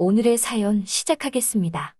오늘의 사연 시작하겠습니다.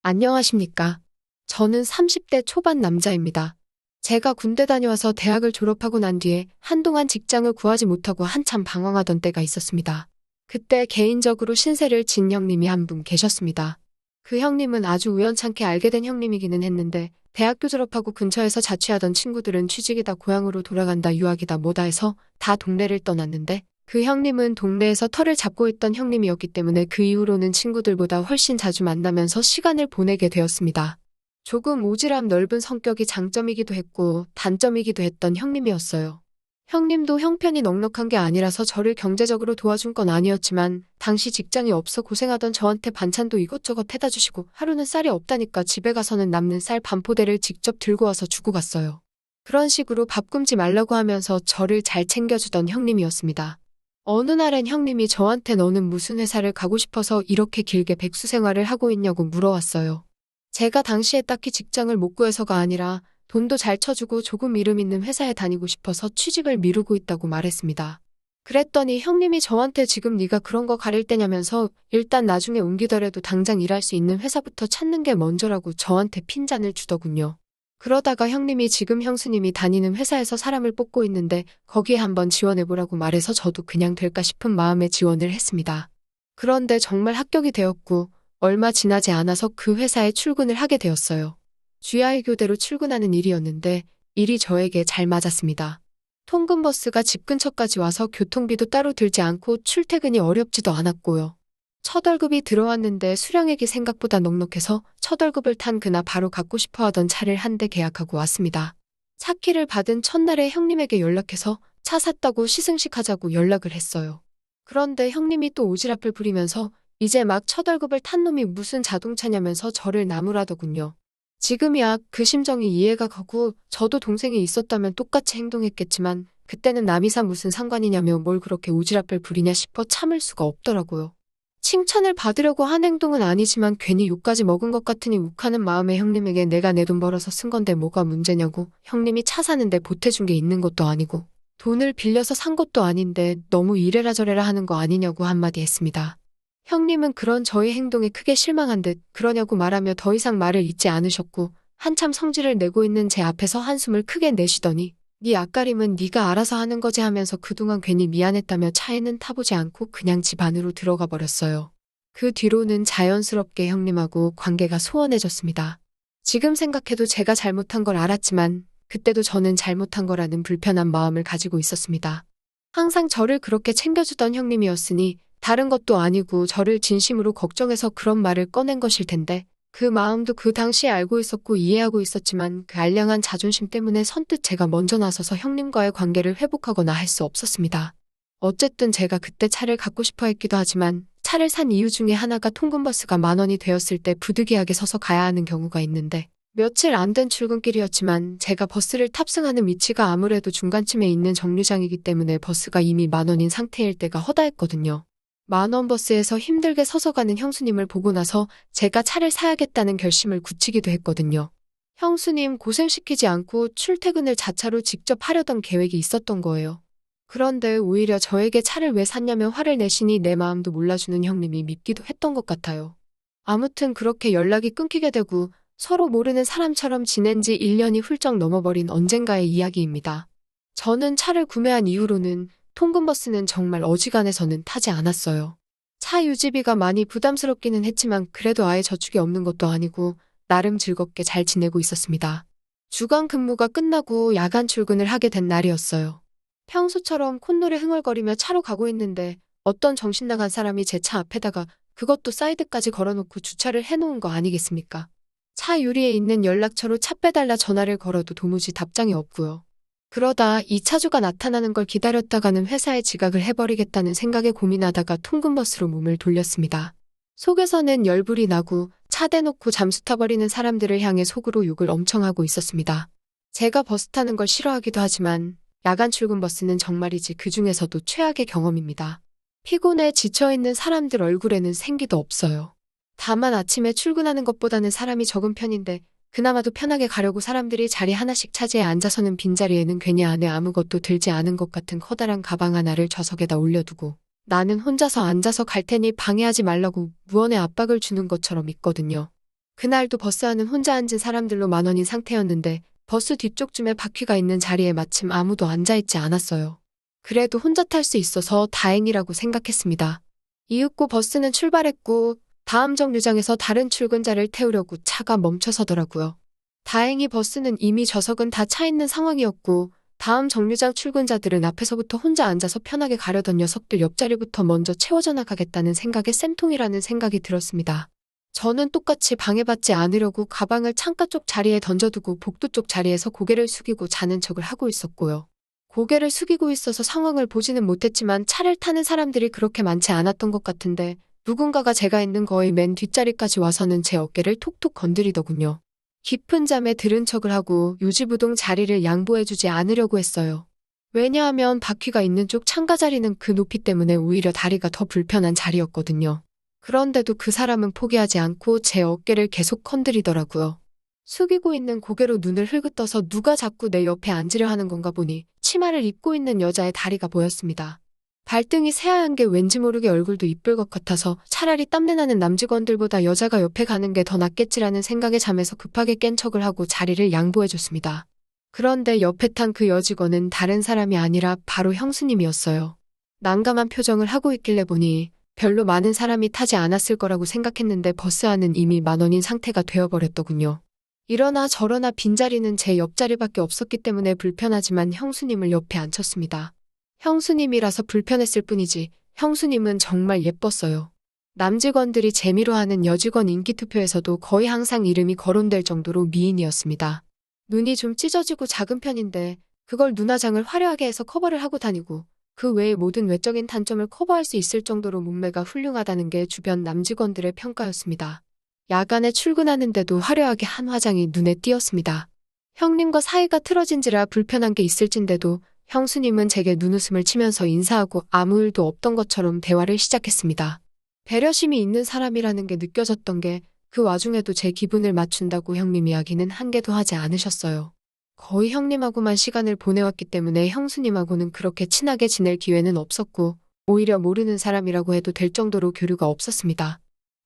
안녕하십니까. 저는 30대 초반 남자입니다. 제가 군대 다녀와서 대학을 졸업하고 난 뒤에 한동안 직장을 구하지 못하고 한참 방황하던 때가 있었습니다. 그때 개인적으로 신세를 진 형님이 한 분 계셨습니다. 그 형님은 아주 우연찮게 알게 된 형님이기는 했는데 대학교 졸업하고 근처에서 자취하던 친구들은 취직이다 고향으로 돌아간다 유학이다 뭐다 해서 다 동네를 떠났는데 그 형님은 동네에서 터를 잡고 있던 형님이었기 때문에 그 이후로는 친구들보다 훨씬 자주 만나면서 시간을 보내게 되었습니다. 조금 오지랖 넓은 성격이 장점이기도 했고 단점이기도 했던 형님이었어요. 형님도 형편이 넉넉한 게 아니라서 저를 경제적으로 도와준 건 아니었지만 당시 직장이 없어 고생하던 저한테 반찬도 이것저것 해다 주시고 하루는 쌀이 없다니까 집에 가서는 남는 쌀 반포대를 직접 들고 와서 주고 갔어요. 그런 식으로 밥 굶지 말라고 하면서 저를 잘 챙겨주던 형님이었습니다. 어느 날엔 형님이 저한테 너는 무슨 회사를 가고 싶어서 이렇게 길게 백수 생활을 하고 있냐고 물어왔어요. 제가 당시에 딱히 직장을 못 구해서가 아니라 돈도 잘 쳐주고 조금 이름 있는 회사에 다니고 싶어서 취직을 미루고 있다고 말했습니다. 그랬더니 형님이 저한테 지금 네가 그런 거 가릴 때냐면서 일단 나중에 옮기더라도 당장 일할 수 있는 회사부터 찾는 게 먼저라고 저한테 핀잔을 주더군요. 그러다가 형님이 지금 형수님이 다니는 회사에서 사람을 뽑고 있는데 거기에 한번 지원해보라고 말해서 저도 그냥 될까 싶은 마음에 지원을 했습니다. 그런데 정말 합격이 되었고 얼마 지나지 않아서 그 회사에 출근을 하게 되었어요. GI 교대로 출근하는 일이었는데 일이 저에게 잘 맞았습니다. 통근버스가 집 근처까지 와서 교통비도 따로 들지 않고 출퇴근이 어렵지도 않았고요. 첫 월급이 들어왔는데 수령액이 생각보다 넉넉해서 첫 월급을 탄 그날 바로 갖고 싶어 하던 차를 한 대 계약하고 왔습니다. 차 키를 받은 첫날에 형님에게 연락해서 차 샀다고 시승식 하자고 연락을 했어요. 그런데 형님이 또 오지랖을 부리면서 이제 막 첫 월급을 탄 놈이 무슨 자동차냐면서 저를 나무라더군요. 지금이야 그 심정이 이해가 가고 저도 동생이 있었다면 똑같이 행동했겠지만 그때는 남이사 무슨 상관이냐며 뭘 그렇게 오지랖을 부리냐 싶어 참을 수가 없더라고요. 칭찬을 받으려고 한 행동은 아니지만 괜히 욕까지 먹은 것 같으니 욱하는 마음에 형님에게 내가 내 돈 벌어서 쓴 건데 뭐가 문제냐고 형님이 차 사는데 보태준 게 있는 것도 아니고 돈을 빌려서 산 것도 아닌데 너무 이래라 저래라 하는 거 아니냐고 한마디 했습니다. 형님은 그런 저의 행동에 크게 실망한 듯 그러냐고 말하며 더 이상 말을 잇지 않으셨고 한참 성질을 내고 있는 제 앞에서 한숨을 크게 내쉬더니 네 앞가림은 네가 알아서 하는 거지 하면서 그동안 괜히 미안했다며 차에는 타보지 않고 그냥 집 안으로 들어가 버렸어요. 그 뒤로는 자연스럽게 형님하고 관계가 소원해졌습니다. 지금 생각해도 제가 잘못한 걸 알았지만 그때도 저는 잘못한 거라는 불편한 마음을 가지고 있었습니다. 항상 저를 그렇게 챙겨주던 형님이었으니 다른 것도 아니고 저를 진심으로 걱정해서 그런 말을 꺼낸 것일 텐데 그 마음도 그 당시에 알고 있었고 이해하고 있었지만 그 알량한 자존심 때문에 선뜻 제가 먼저 나서서 형님과의 관계를 회복하거나 할 수 없었습니다. 어쨌든 제가 그때 차를 갖고 싶어 했기도 하지만 차를 산 이유 중에 하나가 통근버스가 10,000원이 되었을 때 부득이하게 서서 가야 하는 경우가 있는데 며칠 안 된 출근길이었지만 제가 버스를 탑승하는 위치가 아무래도 중간쯤에 있는 정류장이기 때문에 버스가 이미 10,000원인 상태일 때가 허다했거든요. 10,000원 버스에서 힘들게 서서 가는 형수님을 보고 나서 제가 차를 사야겠다는 결심을 굳히기도 했거든요. 형수님 고생시키지 않고 출퇴근을 자차로 직접 하려던 계획이 있었던 거예요. 그런데 오히려 저에게 차를 왜 샀냐며 화를 내시니 내 마음도 몰라주는 형님이 밉기도 했던 것 같아요. 아무튼 그렇게 연락이 끊기게 되고 서로 모르는 사람처럼 지낸 지 1년이 훌쩍 넘어버린 언젠가의 이야기입니다. 저는 차를 구매한 이후로는 통근버스는 정말 어지간해서는 타지 않았어요. 차 유지비가 많이 부담스럽기는 했지만 그래도 아예 저축이 없는 것도 아니고 나름 즐겁게 잘 지내고 있었습니다. 주간 근무가 끝나고 야간 출근을 하게 된 날이었어요. 평소처럼 콧노래 흥얼거리며 차로 가고 있는데 어떤 정신 나간 사람이 제 차 앞에다가 그것도 사이드까지 걸어놓고 주차를 해놓은 거 아니겠습니까? 차 유리에 있는 연락처로 차 빼달라 전화를 걸어도 도무지 답장이 없고요. 그러다 이 차주가 나타나는 걸 기다렸다가는 회사에 지각을 해버리겠다는 생각에 고민하다가 통근버스로 몸을 돌렸습니다. 속에서는 열불이 나고 차 대놓고 잠수 타버리는 사람들을 향해 속으로 욕을 엄청 하고 있었습니다. 제가 버스 타는 걸 싫어하기도 하지만 야간 출근 버스는 정말이지 그 중에서도 최악의 경험입니다. 피곤해 지쳐있는 사람들 얼굴에는 생기도 없어요. 다만 아침에 출근하는 것보다는 사람이 적은 편인데 그나마도 편하게 가려고 사람들이 자리 하나씩 차지해 앉아서는 빈자리에는 괜히 안에 아무것도 들지 않은 것 같은 커다란 가방 하나를 좌석에다 올려두고 나는 혼자서 앉아서 갈 테니 방해하지 말라고 무언의 압박을 주는 것처럼 있거든요. 그날도 버스 안은 혼자 앉은 사람들로 만원인 상태였는데 버스 뒤쪽쯤에 바퀴가 있는 자리에 마침 아무도 앉아있지 않았어요. 그래도 혼자 탈 수 있어서 다행이라고 생각했습니다. 이윽고 버스는 출발했고 다음 정류장에서 다른 출근자를 태우려고 차가 멈춰서더라고요. 다행히 버스는 이미 좌석은 다 차 있는 상황이었고 다음 정류장 출근자들은 앞에서부터 혼자 앉아서 편하게 가려던 녀석들 옆자리부터 먼저 채워져 나가겠다는 생각에 쌤통이라는 생각이 들었습니다. 저는 똑같이 방해받지 않으려고 가방을 창가 쪽 자리에 던져두고 복도 쪽 자리에서 고개를 숙이고 자는 척을 하고 있었고요. 고개를 숙이고 있어서 상황을 보지는 못했지만 차를 타는 사람들이 그렇게 많지 않았던 것 같은데 누군가가 제가 있는 거의 맨 뒷자리까지 와서는 제 어깨를 톡톡 건드리더군요. 깊은 잠에 들은 척을 하고 요지부동 자리를 양보해주지 않으려고 했어요. 왜냐하면 바퀴가 있는 쪽 창가 자리는 그 높이 때문에 오히려 다리가 더 불편한 자리였거든요. 그런데도 그 사람은 포기하지 않고 제 어깨를 계속 건드리더라고요. 숙이고 있는 고개로 눈을 흘긋떠서 누가 자꾸 내 옆에 앉으려 하는 건가 보니 치마를 입고 있는 여자의 다리가 보였습니다. 발등이 새하얀 게 왠지 모르게 얼굴도 이쁠 것 같아서 차라리 땀내나는 남직원들보다 여자가 옆에 가는 게 더 낫겠지라는 생각에 잠에서 급하게 깬 척을 하고 자리를 양보해줬습니다. 그런데 옆에 탄 그 여직원은 다른 사람이 아니라 바로 형수님이었어요. 난감한 표정을 하고 있길래 보니 별로 많은 사람이 타지 않았을 거라고 생각했는데 버스 안은 이미 만원인 상태가 되어버렸더군요. 이러나 저러나 빈자리는 제 옆자리밖에 없었기 때문에 불편하지만 형수님을 옆에 앉혔습니다. 형수님이라서 불편했을 뿐이지 형수님은 정말 예뻤어요. 남직원들이 재미로 하는 여직원 인기투표에서도 거의 항상 이름이 거론될 정도로 미인이었습니다. 눈이 좀 찢어지고 작은 편인데 그걸 눈화장을 화려하게 해서 커버를 하고 다니고 그 외의 모든 외적인 단점을 커버할 수 있을 정도로 몸매가 훌륭하다는 게 주변 남직원들의 평가였습니다. 야간에 출근하는데도 화려하게 한 화장이 눈에 띄었습니다. 형님과 사이가 틀어진지라 불편한 게 있을진데도 형수님은 제게 눈웃음을 치면서 인사하고 아무 일도 없던 것처럼 대화를 시작했습니다. 배려심이 있는 사람이라는 게 느껴졌던 게 그 와중에도 제 기분을 맞춘다고 형님 이야기는 한 개도 하지 않으셨어요. 거의 형님하고만 시간을 보내왔기 때문에 형수님하고는 그렇게 친하게 지낼 기회는 없었고 오히려 모르는 사람이라고 해도 될 정도로 교류가 없었습니다.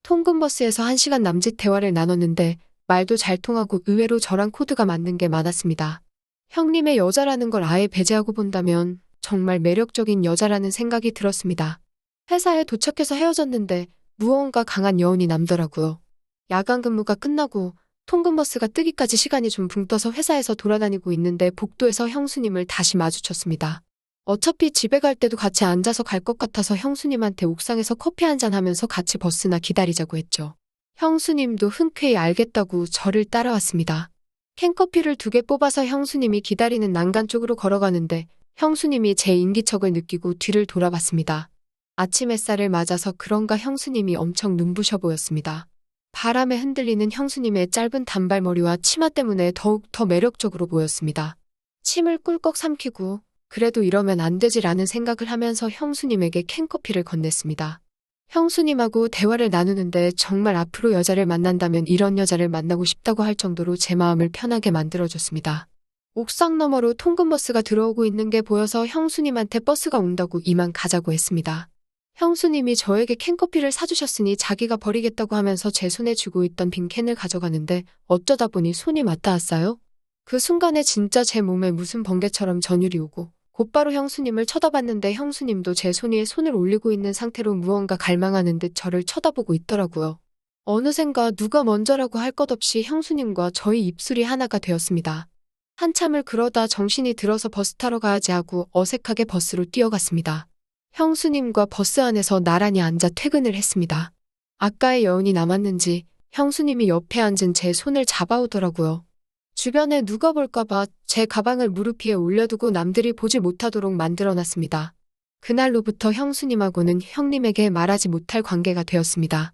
통근버스에서 1시간 남짓 대화를 나눴는데 말도 잘 통하고 의외로 저랑 코드가 맞는 게 많았습니다. 형님의 여자라는 걸 아예 배제하고 본다면 정말 매력적인 여자라는 생각이 들었습니다. 회사에 도착해서 헤어졌는데 무언가 강한 여운이 남더라고요. 야간 근무가 끝나고 통근버스가 뜨기까지 시간이 좀 붕 떠서 회사에서 돌아다니고 있는데 복도에서 형수님을 다시 마주쳤습니다. 어차피 집에 갈 때도 같이 앉아서 갈 것 같아서 형수님한테 옥상에서 커피 한잔 하면서 같이 버스나 기다리자고 했죠. 형수님도 흔쾌히 알겠다고 저를 따라왔습니다. 캔커피를 2개 뽑아서 형수님이 기다리는 난간 쪽으로 걸어가는데 형수님이 제 인기척을 느끼고 뒤를 돌아봤습니다. 아침 햇살을 맞아서 그런가 형수님이 엄청 눈부셔 보였습니다. 바람에 흔들리는 형수님의 짧은 단발머리와 치마 때문에 더욱 더 매력적으로 보였습니다. 침을 꿀꺽 삼키고 그래도 이러면 안 되지라는 생각을 하면서 형수님에게 캔커피를 건넸습니다. 형수님하고 대화를 나누는데 정말 앞으로 여자를 만난다면 이런 여자를 만나고 싶다고 할 정도로 제 마음을 편하게 만들어줬습니다. 옥상 너머로 통근버스가 들어오고 있는 게 보여서 형수님한테 버스가 온다고 이만 가자고 했습니다. 형수님이 저에게 캔커피를 사주셨으니 자기가 버리겠다고 하면서 제 손에 쥐고 있던 빈 캔을 가져가는데 어쩌다 보니 손이 맞닿았어요. 그 순간에 진짜 제 몸에 무슨 번개처럼 전율이 오고 곧바로 형수님을 쳐다봤는데 형수님도 제 손 위에 손을 올리고 있는 상태로 무언가 갈망하는 듯 저를 쳐다보고 있더라고요. 어느샌가 누가 먼저라고 할 것 없이 형수님과 저희 입술이 하나가 되었습니다. 한참을 그러다 정신이 들어서 버스 타러 가야지 하고 어색하게 버스로 뛰어갔습니다. 형수님과 버스 안에서 나란히 앉아 퇴근을 했습니다. 아까의 여운이 남았는지 형수님이 옆에 앉은 제 손을 잡아오더라고요. 주변에 누가 볼까봐 제 가방을 무릎 위에 올려두고 남들이 보지 못하도록 만들어놨습니다. 그날로부터 형수님하고는 형님에게 말하지 못할 관계가 되었습니다.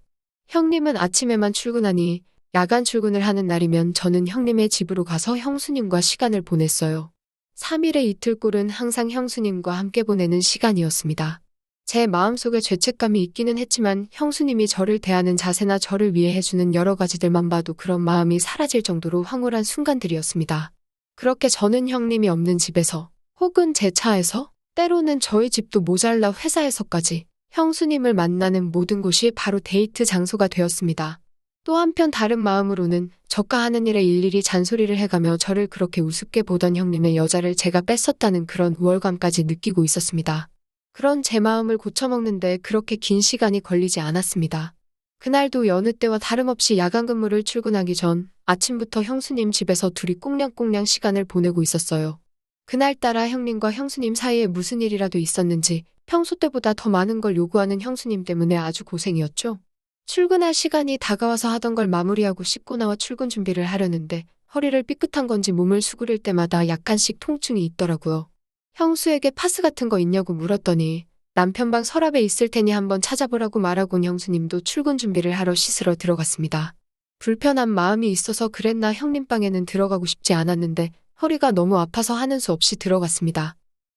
형님은 아침에만 출근하니 야간 출근을 하는 날이면 저는 형님의 집으로 가서 형수님과 시간을 보냈어요. 3일의 이틀꼴은 항상 형수님과 함께 보내는 시간이었습니다. 제 마음속에 죄책감이 있기는 했지만 형수님이 저를 대하는 자세나 저를 위해 해주는 여러 가지들만 봐도 그런 마음이 사라질 정도로 황홀한 순간들이었습니다. 그렇게 저는 형님이 없는 집에서 혹은 제 차에서 때로는 저희 집도 모자라 회사에서까지 형수님을 만나는 모든 곳이 바로 데이트 장소가 되었습니다. 또 한편 다른 마음으로는 저가 하는 일에 일일이 잔소리를 해가며 저를 그렇게 우습게 보던 형님의 여자를 제가 뺐었다는 그런 우월감까지 느끼고 있었습니다. 그런 제 마음을 고쳐먹는데 그렇게 긴 시간이 걸리지 않았습니다. 그날도 여느 때와 다름없이 야간 근무를 출근하기 전 아침부터 형수님 집에서 둘이 꽁냥꽁냥 시간을 보내고 있었어요. 그날따라 형님과 형수님 사이에 무슨 일이라도 있었는지 평소 때보다 더 많은 걸 요구하는 형수님 때문에 아주 고생이었죠. 출근할 시간이 다가와서 하던 걸 마무리하고 씻고 나와 출근 준비를 하려는데 허리를 삐끗한 건지 몸을 수그릴 때마다 약간씩 통증이 있더라고요. 형수에게 파스 같은 거 있냐고 물었더니 남편 방 서랍에 있을 테니 한번 찾아보라고 말하곤 형수님도 출근 준비를 하러 씻으러 들어갔습니다. 불편한 마음이 있어서 그랬나 형님 방에는 들어가고 싶지 않았는데 허리가 너무 아파서 하는 수 없이 들어갔습니다.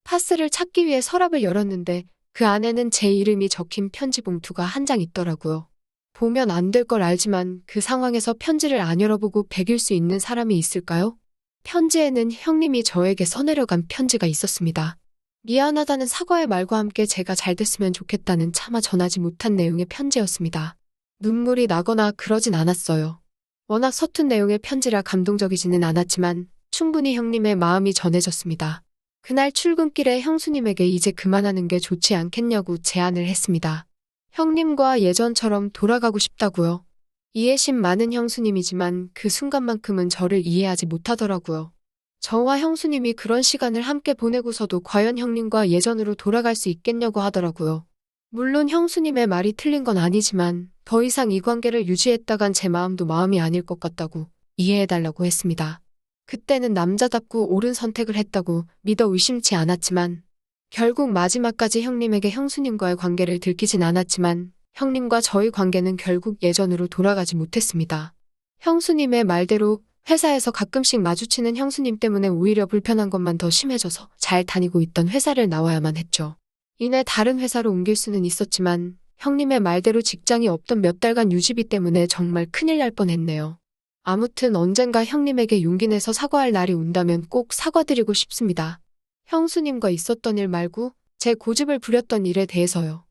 파스를 찾기 위해 서랍을 열었는데 그 안에는 제 이름이 적힌 편지 봉투가 한 장 있더라고요. 보면 안 될 걸 알지만 그 상황에서 편지를 안 열어보고 베길 수 있는 사람이 있을까요? 편지에는 형님이 저에게 써내려간 편지가 있었습니다. 미안하다는 사과의 말과 함께 제가 잘 됐으면 좋겠다는 차마 전하지 못한 내용의 편지였습니다. 눈물이 나거나 그러진 않았어요. 워낙 서툰 내용의 편지라 감동적이지는 않았지만 충분히 형님의 마음이 전해졌습니다. 그날 출근길에 형수님에게 이제 그만하는 게 좋지 않겠냐고 제안을 했습니다. 형님과 예전처럼 돌아가고 싶다고요. 이해심 많은 형수님이지만 그 순간만큼은 저를 이해하지 못하더라고요. 저와 형수님이 그런 시간을 함께 보내고서도 과연 형님과 예전으로 돌아갈 수 있겠냐고 하더라고요. 물론 형수님의 말이 틀린 건 아니지만 더 이상 이 관계를 유지했다간 제 마음도 마음이 아닐 것 같다고 이해해달라고 했습니다. 그때는 남자답고 옳은 선택을 했다고 믿어 의심치 않았지만 결국 마지막까지 형님에게 형수님과의 관계를 들키진 않았지만 형님과 저희 관계는 결국 예전으로 돌아가지 못했습니다. 형수님의 말대로 회사에서 가끔씩 마주치는 형수님 때문에 오히려 불편한 것만 더 심해져서 잘 다니고 있던 회사를 나와야만 했죠. 이내 다른 회사로 옮길 수는 있었지만 형님의 말대로 직장이 없던 몇 달간 유지비 때문에 정말 큰일 날 뻔했네요. 아무튼 언젠가 형님에게 용기 내서 사과할 날이 온다면 꼭 사과드리고 싶습니다. 형수님과 있었던 일 말고 제 고집을 부렸던 일에 대해서요.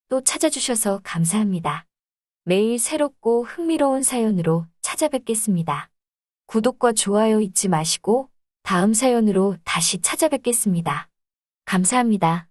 또 찾아주셔서 감사합니다. 매일 새롭고 흥미로운 사연으로 찾아뵙겠습니다. 구독과 좋아요 잊지 마시고 다음 사연으로 다시 찾아뵙겠습니다. 감사합니다.